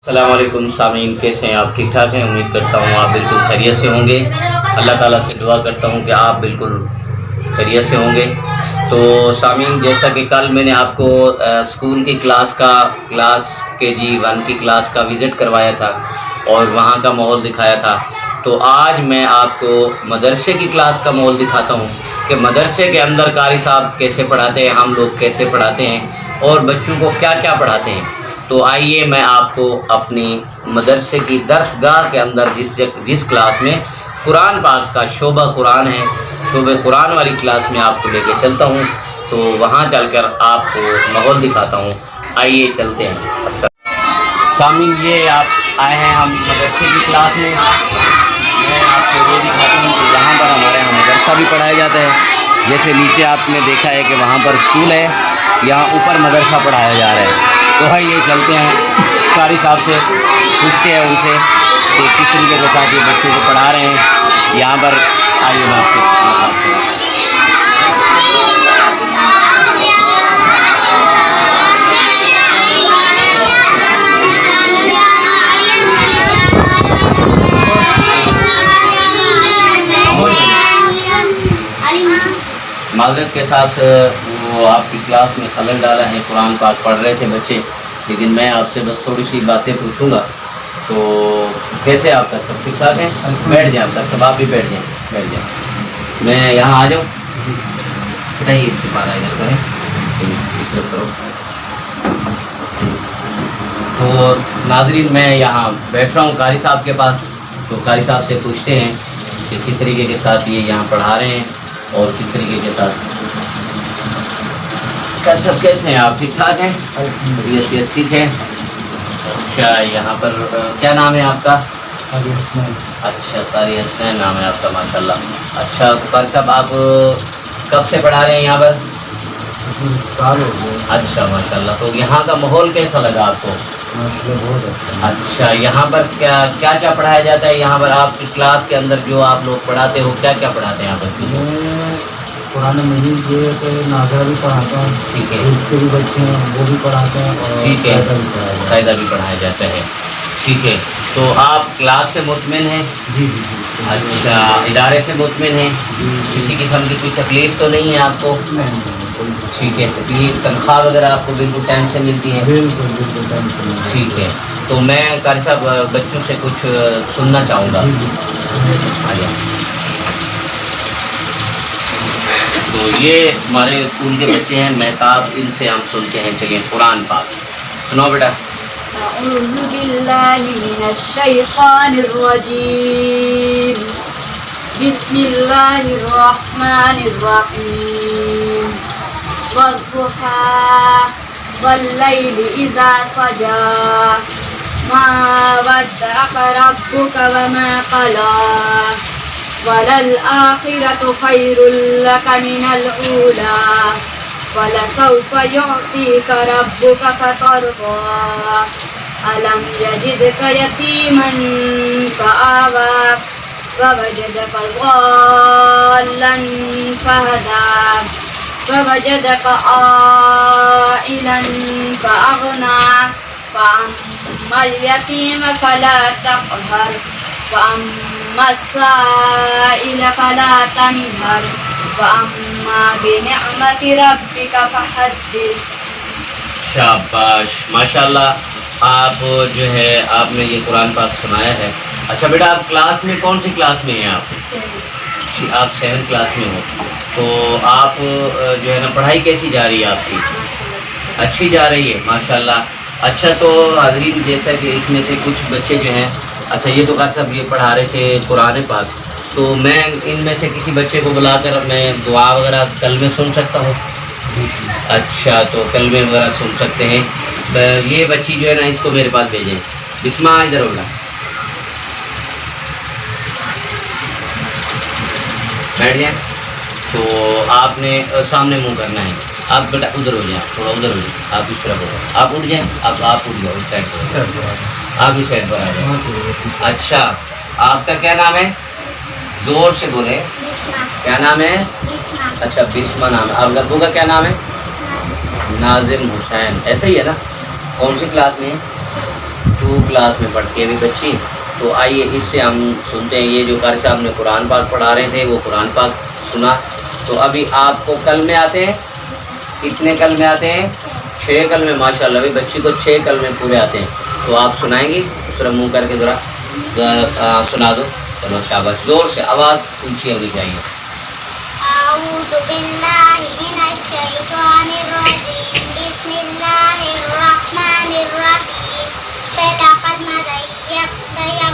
السلام علیکم سامعین، کیسے ہیں آپ؟ ٹھیک ٹھاک ہیں؟ امید کرتا ہوں آپ بالکل خیریت سے ہوں گے۔ اللہ تعالیٰ سے دعا کرتا ہوں کہ آپ بالکل خیریت سے ہوں گے۔ تو سامعین، جیسا کہ کل میں نے آپ کو اسکول کی کلاس KG1 کی کلاس کا وزٹ کروایا تھا اور وہاں کا ماحول دکھایا تھا، تو آج میں آپ کو مدرسے کی کلاس کا ماحول دکھاتا ہوں کہ مدرسے کے اندر قاری صاحب کیسے پڑھاتے ہیں، ہم لوگ کیسے پڑھاتے ہیں اور بچوں کو کیا کیا پڑھاتے ہیں۔ تو آئیے میں آپ کو اپنی مدرسے کی درس گاہ کے اندر جس کلاس میں قرآن پاک کا شعبہ قرآن ہے، شعبہ قرآن والی کلاس میں آپ کو لے کے چلتا ہوں، تو وہاں چل کر آپ کو ماحول دکھاتا ہوں۔ آئیے چلتے ہیں۔ سامعین، یہ آپ آئے ہیں ہم مدرسے کی کلاس میں آپ کو یہ دکھاتا ہوں کہ یہاں پر ہمارے یہاں مدرسہ بھی پڑھایا جاتا ہے۔ جیسے نیچے آپ نے دیکھا ہے کہ وہاں پر اسکول ہے، یہاں اوپر مدرسہ پڑھایا جا رہا ہے۔ تو یہ چلتے ہیں قاری صاحب سے، پوچھتے ہیں ان سے کہ کس طریقے کے ساتھ یہ بچوں کو پڑھا رہے ہیں یہاں پر۔ آئیے میں آپ کو معذرت کے ساتھ وہ آپ کی کلاس میں خلل ڈالا ہے، قرآن پاک پڑھ رہے تھے بچے، لیکن میں آپ سے بس تھوڑی سی باتیں پوچھوں گا۔ تو کیسے آپ کا سب ٹھیک ٹھاک ہے؟ بیٹھ جائیں آپ کا سب، آپ بھی بیٹھ جائیں۔ میں یہاں آ جاؤں، بتائیے پارا ادھر کریں، اس طرف کرو۔ تو ناظرین، میں یہاں بیٹھ رہا ہوں قاری صاحب کے پاس، تو قاری صاحب سے پوچھتے ہیں کہ کس طریقے کے ساتھ یہ یہاں پڑھا رہے ہیں اور کس طریقے کے ساتھ سب کیسے ہیں آپ؟ ٹھیک ٹھاک ہیں؟ صحت ٹھیک ہے؟ اچھا، یہاں پر کیا نام ہے آپ کا؟ اچھا، قاری حسنین نام ہے آپ کا، ماشاء اللہ۔ اچھا، تو قاری صاحب آپ کب سے پڑھا رہے ہیں یہاں پر؟ سال ہو گئے۔ اچھا، ماشاء اللہ۔ تو یہاں کا ماحول کیسا لگا آپ کو؟ بہت اچھا۔ اچھا، یہاں پر کیا کیا پڑھایا جاتا ہے؟ یہاں پر آپ کی کلاس کے اندر جو آپ لوگ پڑھاتے ہو، کیا کیا پڑھاتے ہیں یہاں پر؟ میں قرآن مجید یہ کہ ناظرہ بھی پڑھاتا ہوں، ٹھیک ہے، اس کے بھی بچے ہیں وہ بھی پڑھاتے ہیں، اور ٹھیک ہے، قاعدہ قاعدہ بھی پڑھایا جاتا بھی پڑھایا جاتا ہے، ٹھیک ہے۔ تو آپ کلاس سے مطمئن ہیں؟ ہے۔ جی جی جی۔ اچھا، ادارے سے مطمئن ہیں؟ کسی قسم کی کوئی تکلیف تو نہیں ہے آپ کو؟ ٹھیک ہے، تکلیف تنخواہ وغیرہ آپ کو بالکل ٹائم سے ملتی ہے؟ بالکل بالکل ٹینشن نہیں۔ ٹھیک ہے۔ تو میں قاری صاحب بچوں سے کچھ سننا چاہوں گا۔ تو یہ ہمارے اسکول کے بچے ہیں مہتاب، ان سے ہم سنتے ہیں، چلیے قرآن پاک سنو بیٹا۔ اعوذ باللہ من الشیطان الرجیم، بسم اللہ الرحمن الرحیم، والضحیٰ واللیل اذا سجا، ما ودعک ربک وما قلی، وللآخرة خیر لک من الأولی، ولسوف يعطيك ربك فترضى، ألم يجدك يتيما فآوى، ووجدك ضالا فهدى، ووجدك عائلا فأغنى، فأما اليتيم فلا تقهر، وأما السائل فلا تنهر، وَأَمَّا بِنِعْمَةِ رَبِّكَ فَحَدِّثْ۔ شاباش، ماشاءاللہ۔ آپ جو ہے آپ نے یہ قرآن پاک سنایا ہے۔ اچھا بیٹا، آپ کلاس میں کون سی کلاس میں ہیں آپ 7 کلاس میں ہو؟ تو آپ جو ہے نا پڑھائی کیسی جا رہی ہے آپ کی؟ اچھی جا رہی ہے، ماشاءاللہ۔ اچھا، تو حاضرین، جیسا کہ اس میں سے کچھ بچے جو ہیں، اچھا یہ تو قاری صاحب یہ پڑھا رہے تھے قرآن پاک، تو میں ان میں سے کسی بچے کو بلا کر میں دعا وغیرہ کلمے سن سکتا ہوں؟ اچھا، تو کلمے وغیرہ سن سکتے ہیں۔ یہ بچی جو ہے نا، اس کو میرے پاس بھیجیں۔ بسمہ، ادھر ہوگا، بیٹھ جائیں۔ تو آپ نے سامنے منہ کرنا ہے، آپ بیٹا ادھر ہو جائیں، تھوڑا ادھر ہو جائیں، آپ اس طرف ہو جائیں، آپ اٹھ جائیں، آپ اٹھ جاؤ اس سائڈ پر، آپ اس سائڈ پر آ جائیں۔ اچھا، آپ کا کیا نام ہے؟ زور سے بولے، کیا نام ہے؟ اچھا، بسمہ نام ہے۔ آپ ابو کا کیا نام ہے؟ ناظم حسین، ایسے ہی ہے نا؟ کون سی کلاس میں ہے؟ 2 کلاس میں پڑھتی ہے ابھی بچی. تو آئیے اس سے ہم سنتے ہیں. یہ جو قاری صاحب نے قرآن پاک پڑھا رہے تھے وہ قرآن پاک سنا. تو ابھی آپ کو کلمے آتے ہیں. کتنے کلمے آتے ہیں؟ 6 کلمے. ماشاء اللہ ابھی بچی کو 6 کلمے پورے آتے ہیں. تو آپ سنائیں گی اس طرح منہ کر کے ذرا سنا دو. چلو شاباش. زور سے آواز اونچی ہونی چاہیے. أعوذ بالله من الشيطان الرجيم بسم الله الرحمن الرحيم صدق المضيق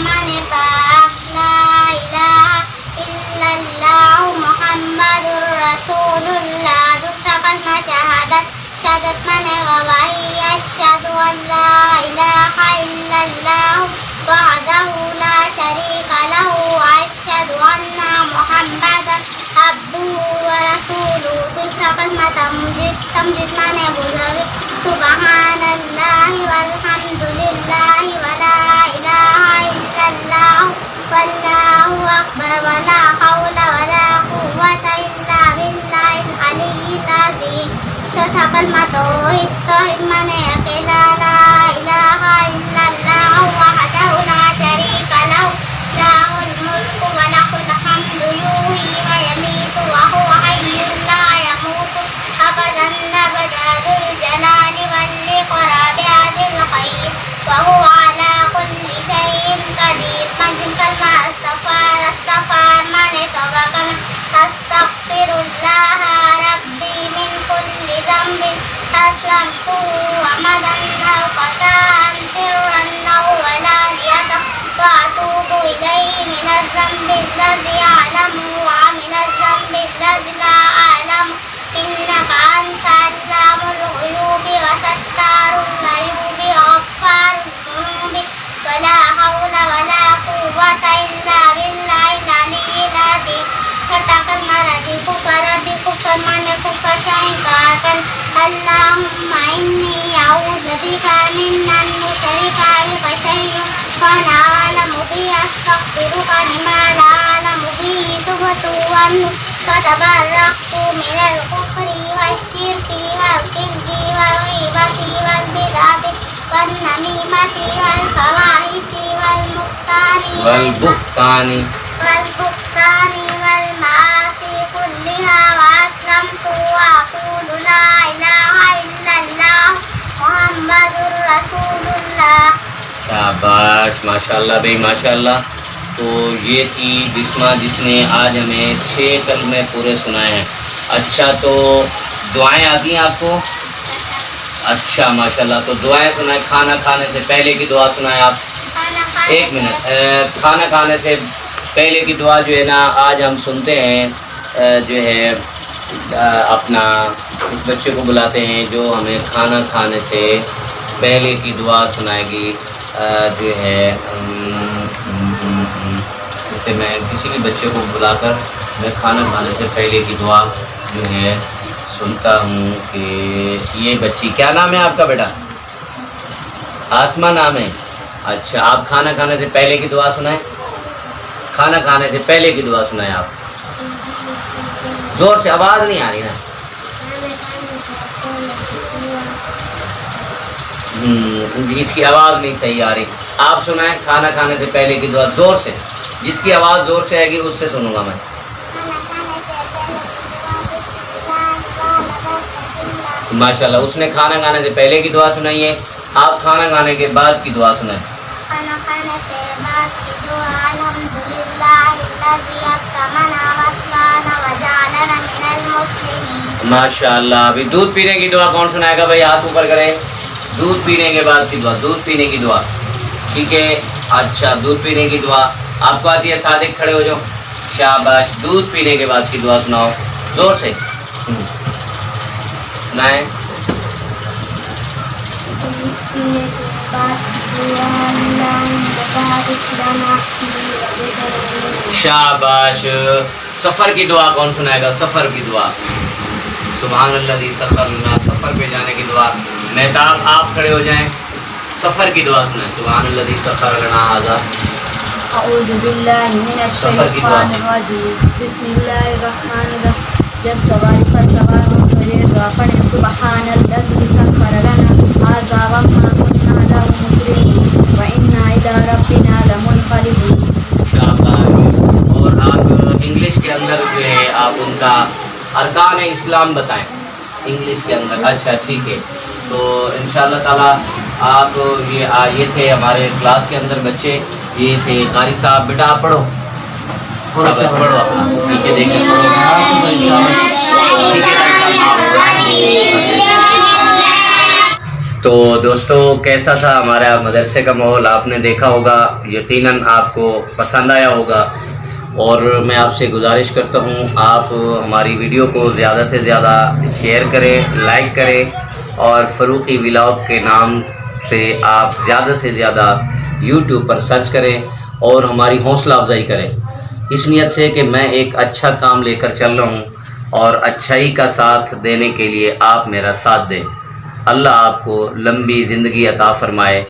من پاک لا إله إلا الله محمد رسول الله. دوسرا کلمہ شہادت من گواہی. أشهد أن لا إله إلا الله وحده لا شريك له وأشهد أن محمدا عبدہ ورسولہ. تیسرا کلمہ تمجید مانے بزرگی. سبحان اللہ والحمد للہ ولا الہ الا اللہ واللہ اکبر ولا حول ولا قوة الا باللہ العلی العظیم. چوتھا کلمہ توحید مانے اکیلا. لا الہ الا اللہ وحدہ لا شریک لہ له الملک وله الحمد یحیی ویمیت وهو حی لا يموت ابدا ابدا ذو الجلال والاکرام ذی الخیر وهو على كل شیء قدیر. پنجم کلمہ استغفار مانے توبہ کرنا. استغفر اللہ ربی من کل ذنب اسلمت عمدا او خطأ سرا او علانیة وأتوب إليه من الذنب الذي أعلم ومن الذنب الذي لا أعلم إنك أنت علام الغيوب وستار العيوب وغفار الذنوب ولا حول ولا قوة إلا بالله العلي العظيم. چھٹا کلمہ ردی کفر مانے کفر سے انکار کر. اللہم انی اعوذ بک من ان نشرک بک شیئا وانا اعلم به استغفرک لما لا اعلم به تبت عنه وتبرأت من الكفر والشرك والكذب والغيبة والبدعة والنميمة والفواحش والبهتان والمعاصي كلها وأسلمت وأقول لا إله إلا الله محمد رسول الله. شاباش ماشاء اللہ بھائی ماشاء اللہ. تو یہ تھی بسمہ جس نے آج ہمیں 6 کلمے پورے سنائے ہیں. اچھا تو دعائیں آتی ہیں آپ کو؟ اچھا ماشاء اللہ. تو دعائیں سنائیں. کھانا کھانے سے پہلے کی دعا سنائیں آپ. ایک منٹ. کھانا کھانے سے پہلے کی دعا جو ہے نا آج ہم سنتے ہیں. جو ہے اپنا اس بچے کو بلاتے ہیں جو ہمیں کھانا کھانے سے پہلے کی دعا سنائے گی. جو ہے اس سے میں کسی بھی بچے کو بلا کر میں کھانا کھانے سے پہلے کی دعا جو ہے سنتا ہوں. کہ یہ بچی کیا نام ہے آپ کا بیٹا؟ آسمہ نام ہے. اچھا آپ کھانا کھانے سے پہلے کی دعا سنائیں. کھانا کھانے سے پہلے کی دعا سنائیں آپ. زور سے آواز نہیں آ رہی نا. اس کی آواز نہیں صحیح آ رہی. آپ سنائیں کھانا کھانے سے پہلے کی دعا زور سے. جس کی آواز زور سے آئے گی اس سے سنوں گا میں. ماشاء اللہ. اس نے کھانا کھانے سے پہلے کی دعا سنائی ہے. آپ کھانا کھانے کے بعد کی دعا سنائیں. کھانا کھانے سے بعد کی دعا الحمدللہ الذی اطعمنا واسقانا وجعلنا من المسلمین. ماشاء اللہ. ابھی دودھ پینے کی دعا کون سنائے گا بھائی؟ ہاتھ اوپر کریں. دودھ پینے کے بعد کی دعا. دودھ پینے کی دعا ٹھیک ہے. اچھا دودھ پینے کی دعا آپ کو آتی ہے؟ صادق کھڑے ہو جاؤ. شاباش. دودھ پینے کے بعد کی دعا سناؤ زور سے. سنائیں. شاباش. سفر کی دعا کون سنائے گا؟ سفر کی دعا. سبحان اللہ دی سفر لنا. سفر پہ جانے کی دعا. مہتاب آپ کھڑے ہو جائیں. سفر کی دعا سنائیں. سبحان اللہ دی سفر لنا آزاد. اعوذ باللہ من الشیطان الرجیم بسم اللہ الرحمن الرحیم. جب سواری پر سوار ہو تو یہ دعا پڑھیں. سبحان الذی سخر لنا هذا وما كنا له مقرنین کا ارکان اسلام بتائیں انگلش کے اندر. اچھا ٹھیک ہے. تو انشاءاللہ تعالیٰ آپ یہ تھے ہمارے کلاس کے اندر بچے, یہ تھے قاری صاحب. بیٹا آپ پڑھو, پڑھو اپنا پیچھے دیکھ کے پڑھو. ٹھیک ہے تو دوستو کیسا تھا ہمارا مدرسے کا ماحول آپ نے دیکھا ہوگا, یقیناً آپ کو پسند آیا ہوگا. اور میں آپ سے گزارش کرتا ہوں آپ ہماری ویڈیو کو زیادہ سے زیادہ شیئر کریں, لائک کریں, اور فروقی ولاگ کے نام سے آپ زیادہ سے زیادہ یوٹیوب پر سرچ کریں اور ہماری حوصلہ افزائی کریں, اس نیت سے کہ میں ایک اچھا کام لے کر چل رہا ہوں اور اچھائی کا ساتھ دینے کے لیے آپ میرا ساتھ دیں. اللہ آپ کو لمبی زندگی عطا فرمائے.